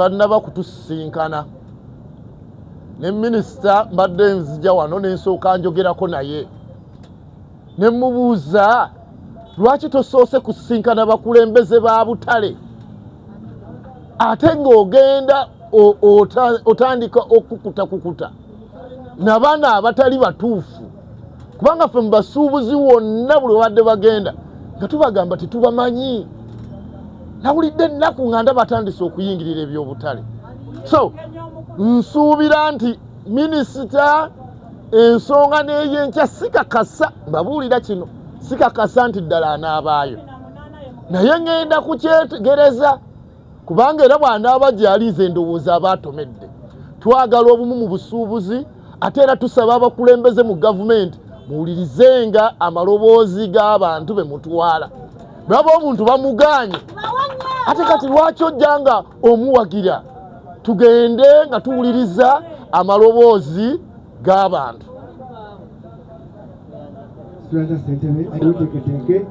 Bannaba kutusinkana ne minisita mbadde nzija wano n'ensooka njogerako naye ne mubuuza lwaki tosoose kusinkana bakulembeze ba butale ate ng'ogenda otandika okukuta n'abaana abatali batuufu kubanga ffe mu basuubuzi wonna buli badde bagenda nga tubagamba tetubamanyi nawulidde ennaku nga ndaba batandise okuyingirira ebyobutale so nsuubira nti minisita ensonga n'eyenkya sikakasa mbabuulira kino sikakasa nti ddala anaabaayo naye ngenda kukyetegereza kubanga era bw'anaaba gy'alize endowooza aba atomedde twagala obumu mu busuubuzi ate era tusaba abakulembeze mu gavumenti muwulirizenga amaloboozi g'abantu be mutwala bwaba omuntu bamuganye ate kati lwaki ojja nga omuwagira tugende nga tuwuliriza amaloboozi g'abantu Sitwala ssentebe ayuteeketeke